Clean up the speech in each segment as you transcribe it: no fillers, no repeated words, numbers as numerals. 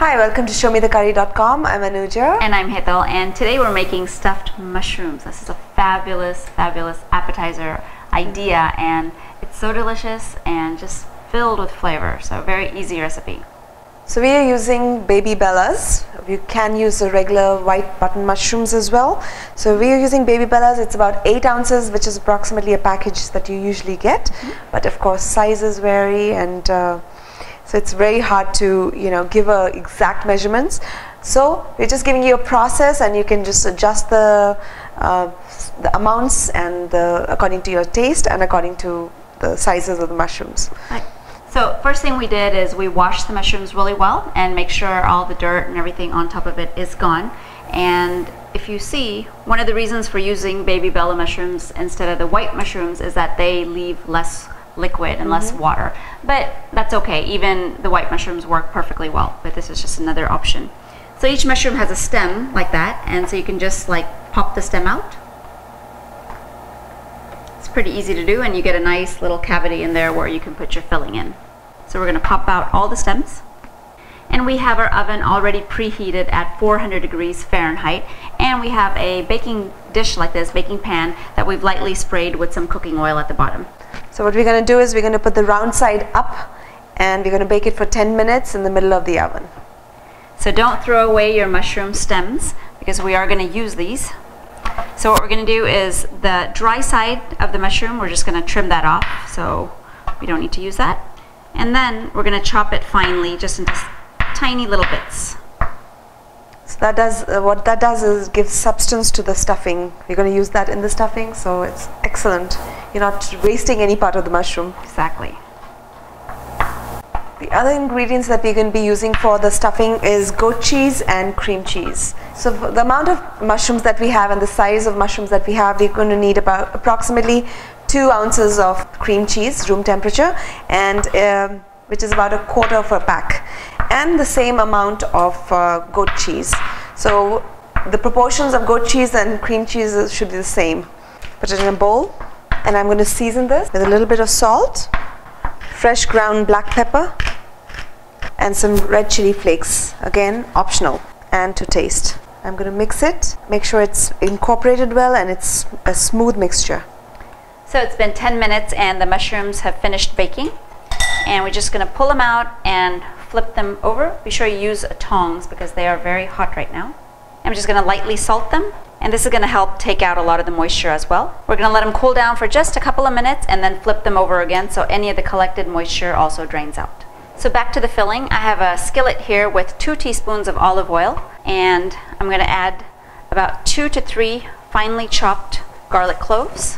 Hi, welcome to ShowMeTheCurry.com. I'm Anuja. And I'm Hital, and today we're making stuffed mushrooms. This is a fabulous, fabulous appetizer idea, and it's so delicious and just filled with flavor. So a very easy recipe. So we are using baby bellas. You can use the regular white button mushrooms as well. So we are using baby bellas. It's about 8 ounces, which is approximately a package that you usually get. But of course, sizes vary, and so it's very hard to give exact measurements. So we're just giving you a process, and you can just adjust the amounts and according to your taste and according to the sizes of the mushrooms. Right. So first thing we did is we washed the mushrooms really well and make sure all the dirt and everything on top of it is gone. And if you see, one of the reasons for using baby bella mushrooms instead of the white mushrooms is that they leave less liquid and less water. But that's okay, even the white mushrooms work perfectly well, but this is just another option. So each mushroom has a stem like that, and so you can just like pop the stem out. It's pretty easy to do, and you get a nice little cavity in there where you can put your filling in. So we're going to pop out all the stems, and we have our oven already preheated at 400 degrees Fahrenheit, and we have a baking dish like this, baking pan, that we've lightly sprayed with some cooking oil at the bottom. So what we're going to do is we're going to put the round side up, and we're going to bake it for 10 minutes in the middle of the oven. So don't throw away your mushroom stems, because we are going to use these. So what we're going to do is the dry side of the mushroom, we're just going to trim that off, so we don't need to use that. And then we're going to chop it finely, just into tiny little bits. So that does what that does is give substance to the stuffing. We're going to use that in the stuffing, so it's excellent. You're not wasting any part of the mushroom. Exactly. The other ingredients that we're going to be using for the stuffing is goat cheese and cream cheese. So for the amount of mushrooms that we have and the size of mushrooms that we have, we're going to need about approximately 2 ounces of cream cheese, room temperature, and which is about 1/4 of a pack, and the same amount of goat cheese. So the proportions of goat cheese and cream cheese should be the same. Put it in a bowl, and I'm going to season this with a little bit of salt, fresh ground black pepper, and some red chili flakes, again optional and to taste. I'm going to mix it, make sure it's incorporated well and it's a smooth mixture. So it's been 10 minutes and the mushrooms have finished baking, and we're just going to pull them out and flip them over. Be sure you use tongs because they are very hot right now. I'm just going to lightly salt them, and this is going to help take out a lot of the moisture as well. We're going to let them cool down for just a couple of minutes and then flip them over again so any of the collected moisture also drains out. So back to the filling. I have a skillet here with 2 teaspoons of olive oil, and I'm going to add about 2 to 3 finely chopped garlic cloves,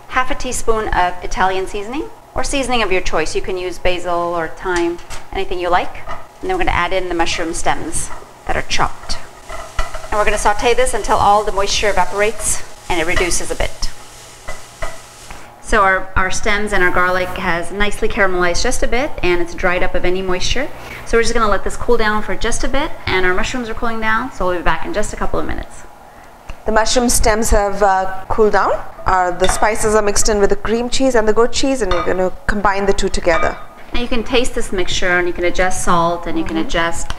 half a teaspoon of Italian seasoning, or seasoning of your choice. You can use basil or thyme, anything you like. And then we're going to add in the mushroom stems that are chopped. And we're going to saute this until all the moisture evaporates and it reduces a bit. So our stems and our garlic has nicely caramelized just a bit, and it's dried up of any moisture. So we're just going to let this cool down for just a bit, and our mushrooms are cooling down, so we'll be back in just a couple of minutes. The mushroom stems have cooled down. The spices are mixed in with the cream cheese and the goat cheese, and we're going to combine the two together. Now you can taste this mixture, and you can adjust salt, and you can adjust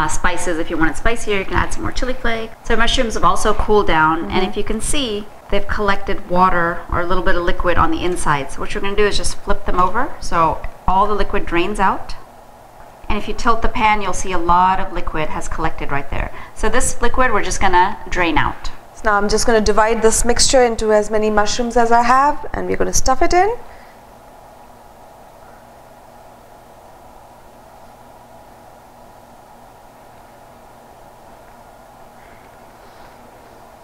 spices. If you want it spicier, you can add some more chili flakes. So mushrooms have also cooled down, and if you can see, they've collected water or a little bit of liquid on the inside. So what you're going to do is just flip them over so all the liquid drains out. And if you tilt the pan, you'll see a lot of liquid has collected right there. So this liquid we're just going to drain out. So now I'm just going to divide this mixture into as many mushrooms as I have, and we're going to stuff it in.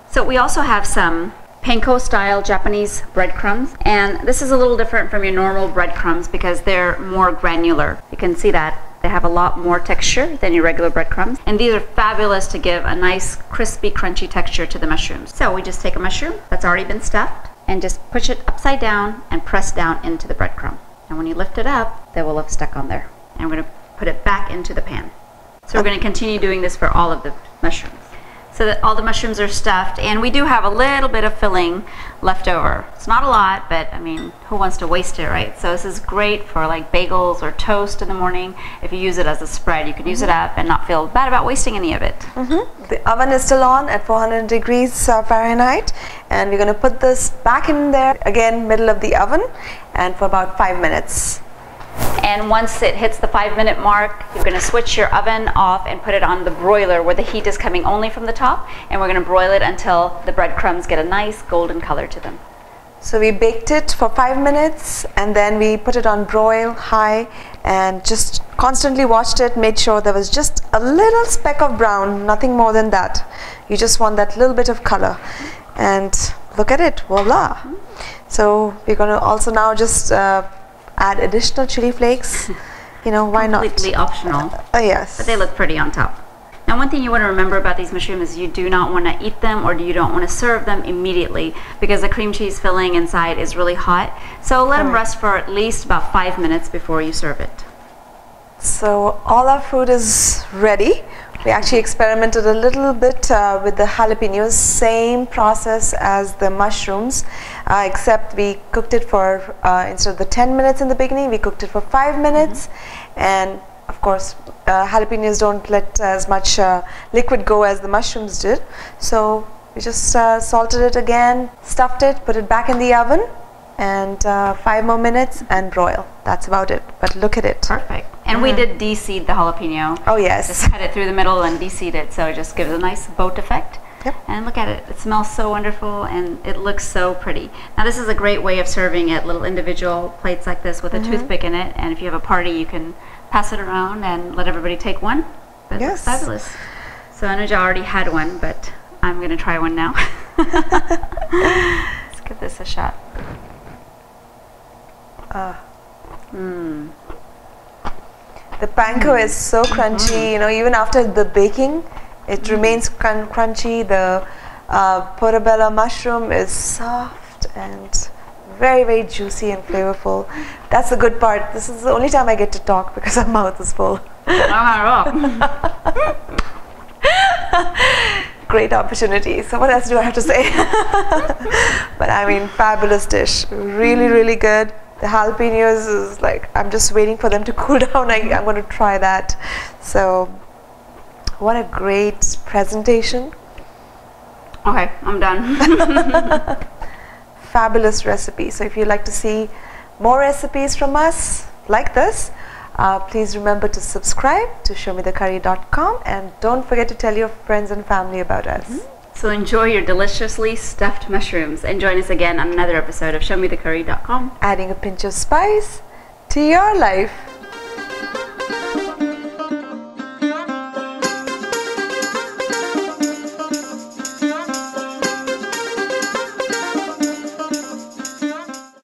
So we also have some panko style Japanese breadcrumbs, and this is a little different from your normal breadcrumbs because they're more granular. You can see that they have a lot more texture than your regular breadcrumbs, and these are fabulous to give a nice crispy crunchy texture to the mushrooms. So we just take a mushroom that's already been stuffed and just push it upside down and press down into the breadcrumb, and when you lift it up, they will have stuck on there, and we're going to put it back into the pan. So we're going to continue doing this for all of the mushrooms. So so that all the mushrooms are stuffed, and we do have a little bit of filling left over. It's not a lot, but I mean, who wants to waste it, right? So this is great for like bagels or toast in the morning. If you use it as a spread, you could use it up and not feel bad about wasting any of it. The oven is still on at 400 degrees Fahrenheit, and we're going to put this back in there again, middle of the oven, and for about 5 minutes. And once it hits the 5-minute mark, you're going to switch your oven off and put it on the broiler where the heat is coming only from the top, and we're going to broil it until the breadcrumbs get a nice golden color to them. So we baked it for 5 minutes, and then we put it on broil high and just constantly watched it, made sure there was just a little speck of brown, nothing more than that. You just want that little bit of color, and look at it, voila. So we're going to also now just add additional chili flakes. You know, why not? Completely optional. Yes. But they look pretty on top. Now, one thing you want to remember about these mushrooms is you do not want to eat them, or you don't want to serve them immediately, because the cream cheese filling inside is really hot. So let them rest for at least about 5 minutes before you serve it. So all our food is ready. We actually experimented a little bit with the jalapenos, same process as the mushrooms, except we cooked it for, instead of the 10 minutes in the beginning, we cooked it for 5 minutes. And of course, jalapenos don't let as much liquid go as the mushrooms did. So we just salted it again, stuffed it, put it back in the oven, and 5 more minutes and broil. That's about it. But look at it. Perfect. And we did de-seed the jalapeno. Oh yes. Just cut it through the middle and de-seed it, so it just gives a nice boat effect. Yep. And look at it. It smells so wonderful, and it looks so pretty. Now this is a great way of serving at little individual plates like this with a toothpick in it. And if you have a party, you can pass it around and let everybody take one. But it looks fabulous. So Anuja already had one, but I'm going to try one now. Let's give this a shot. The panko is so crunchy, you know, even after the baking, it remains crunchy. The portobello mushroom is soft and very, very juicy and flavorful. That's the good part. This is the only time I get to talk because my mouth is full. Great opportunity. So what else do I have to say? But I mean, fabulous dish. Really, really good. The jalapenos is like, I'm just waiting for them to cool down. I'm going to try that. So what a great presentation. Okay, I'm done. Fabulous recipe. So if you'd like to see more recipes from us like this, please remember to subscribe to ShowMeTheCurry.com, and don't forget to tell your friends and family about us. So enjoy your deliciously stuffed mushrooms, and join us again on another episode of ShowMeTheCurry.com. Adding a pinch of spice to your life.